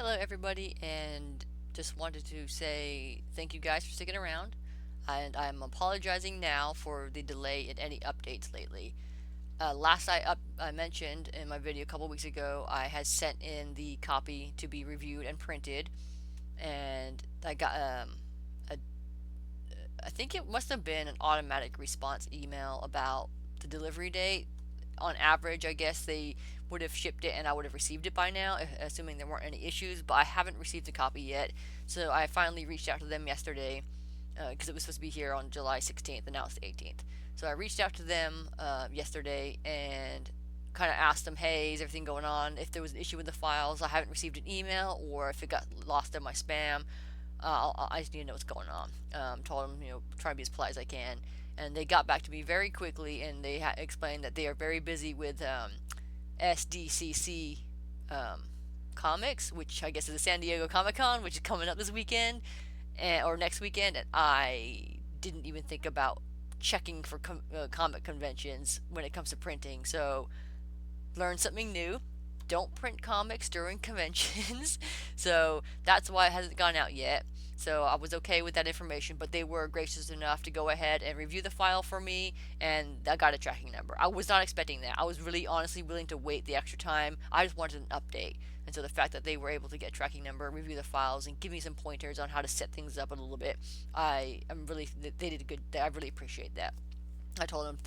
Hello, everybody, and just wanted to say thank you guys for sticking around. And I'm apologizing now for the delay in any updates lately. I mentioned in my video a couple weeks ago, I had sent in the copy to be reviewed and printed, and I got a I think it must have been an automatic response email about the delivery date. On average, I guess they would have shipped it and I would have received it by now, assuming there weren't any issues, but I haven't received a copy yet. So I finally reached out to them yesterday because it was supposed to be here on July 16th and now it's the 18th. So I reached out to them yesterday and kind of asked them, hey, is everything going on? If there was an issue with the files, I haven't received an email, or if it got lost in my spam, I just need to know what's going on. Told them, try to be as polite as I can. And they got back to me very quickly, and they explained that they are very busy with SDCC um, comics, which I guess is the San Diego Comic Con, which is coming up this weekend or next weekend. And I didn't even think about checking for comic conventions when it comes to printing. So learn something new. Don't print comics during conventions. So that's why it hasn't gone out yet. So I was okay with that information, but they were gracious enough to go ahead and review the file for me, and I got a tracking number. I was not expecting that. I was really honestly willing to wait the extra time. I just wanted an update. And so the fact that they were able to get tracking number, review the files, and give me some pointers on how to set things up a little bit, they did a good. I really appreciate that. I told them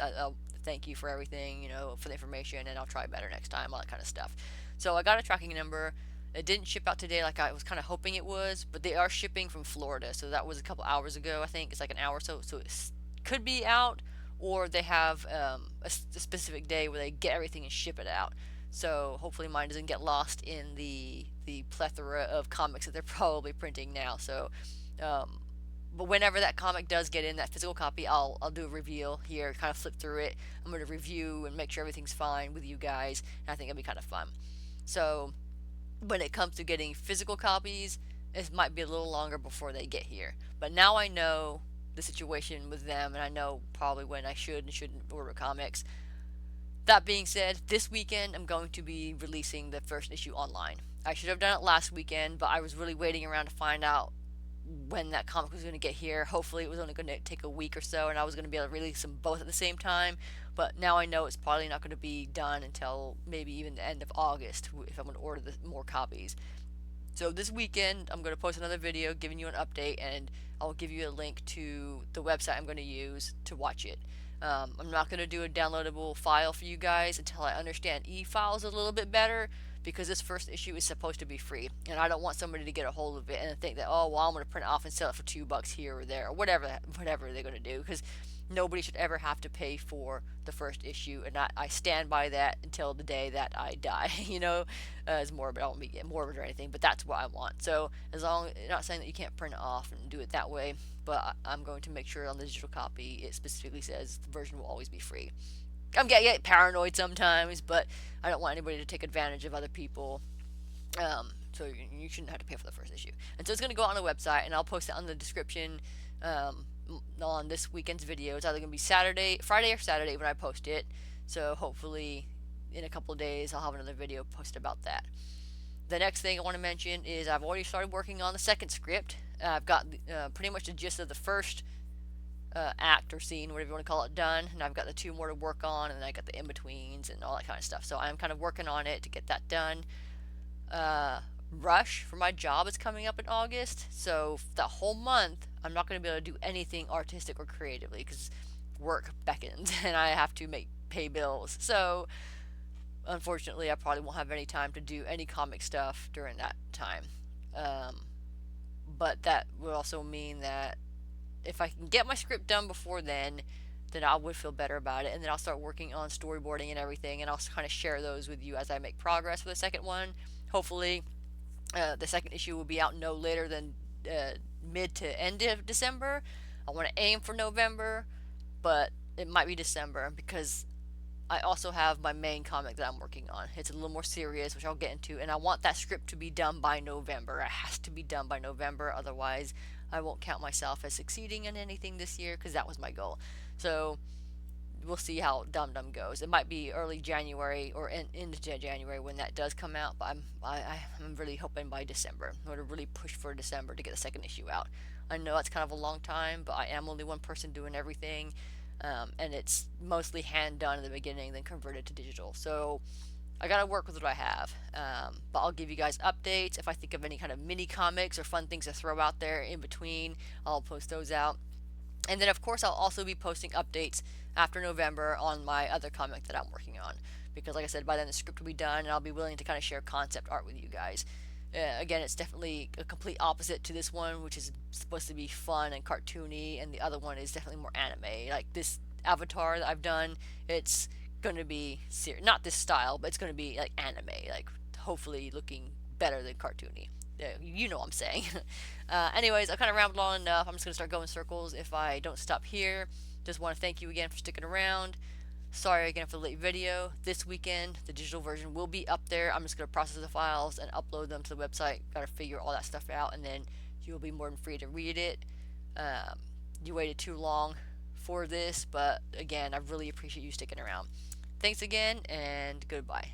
thank you for everything, for the information, and I'll try better next time, all that kind of stuff. So I got a tracking number. It didn't ship out today like I was kind of hoping it was, but they are shipping from Florida, so that was a couple hours ago. I think it's like an hour or so, so it could be out, or they have a specific day where they get everything and ship it out. So hopefully mine doesn't get lost in the plethora of comics that they're probably printing now. So um, but whenever that comic does get in that physical copy, I'll do a reveal here, kind of flip through it. I'm going to review and make sure everything's fine with you guys, and I think it'll be kind of fun. So when it comes to getting physical copies, it might be a little longer before they get here. But now I know the situation with them, and I know probably when I should and shouldn't order comics. That being said, this weekend I'm going to be releasing the first issue online. I should have done it last weekend, but I was really waiting around to find out when that comic was going to get here. Hopefully, it was only going to take a week or so, and I was going to be able to release them both at the same time. But now I know it's probably not going to be done until maybe even the end of August if I'm going to order more copies. So this weekend, I'm going to post another video giving you an update, and I'll give you a link to the website I'm going to use to watch it. I'm not going to do a downloadable file for you guys until I understand e-files a little bit better, because this first issue is supposed to be free, and I don't want somebody to get a hold of it and think that, oh, well, I'm going to print it off and sell it for $2 here or there, or whatever they're going to do, because nobody should ever have to pay for the first issue, and I stand by that until the day that I die. It's morbid. I won't be getting morbid or anything, but that's what I want. So as long, not saying that you can't print it off and do it that way, but I'm going to make sure on the digital copy it specifically says the version will always be free. I'm getting paranoid sometimes, but I don't want anybody to take advantage of other people. So you shouldn't have to pay for the first issue. And so it's going to go on the website, and I'll post it on the description on this weekend's video. It's either going to be Friday or Saturday when I post it. So hopefully in a couple of days I'll have another video posted about that. The next thing I want to mention is I've already started working on the second script. I've got pretty much the gist of the first act or scene, whatever you want to call it, done, and I've got the two more to work on, and then I got the in-betweens and all that kind of stuff. So I'm kind of working on it to get that done. Rush for my job is coming up in August, so the whole month I'm not going to be able to do anything artistic or creatively because work beckons and I have to pay bills. So unfortunately, I probably won't have any time to do any comic stuff during that time. But that would also mean that if I can get my script done before then I would feel better about it. And then I'll start working on storyboarding and everything, and I'll kind of share those with you as I make progress for the second one. Hopefully, the second issue will be out no later than mid to end of December. I want to aim for November, but it might be December because I also have my main comic that I'm working on. It's a little more serious, which I'll get into, and I want that script to be done by November. It has to be done by November, otherwise I won't count myself as succeeding in anything this year because that was my goal. So we'll see how DumDum goes. It might be early January or into January when that does come out, but I'm really hoping by December. I'm going to really push for December to get the second issue out. I know that's kind of a long time, but I am only one person doing everything, and it's mostly hand done in the beginning, then converted to digital. So I gotta work with what I have. But I'll give you guys updates if I think of any kind of mini comics or fun things to throw out there in between. I'll post those out. And then, of course, I'll also be posting updates after November on my other comic that I'm working on. Because, like I said, by then the script will be done, and I'll be willing to kind of share concept art with you guys. Again, it's definitely a complete opposite to this one, which is supposed to be fun and cartoony, and the other one is definitely more anime. Like this Avatar that I've done, it's going to be not this style, but it's going to be like anime, like hopefully looking better than cartoony. You know what I'm saying. Anyways, I kind of rambled on enough. I'm just going to start going circles if I don't stop here. Just want to thank you again for sticking around. Sorry again for the late video. This weekend, the digital version will be up there. I'm just going to process the files and upload them to the website. Got to figure all that stuff out, and then you'll be more than free to read it. You waited too long for this, but again, I really appreciate you sticking around. Thanks again, and goodbye.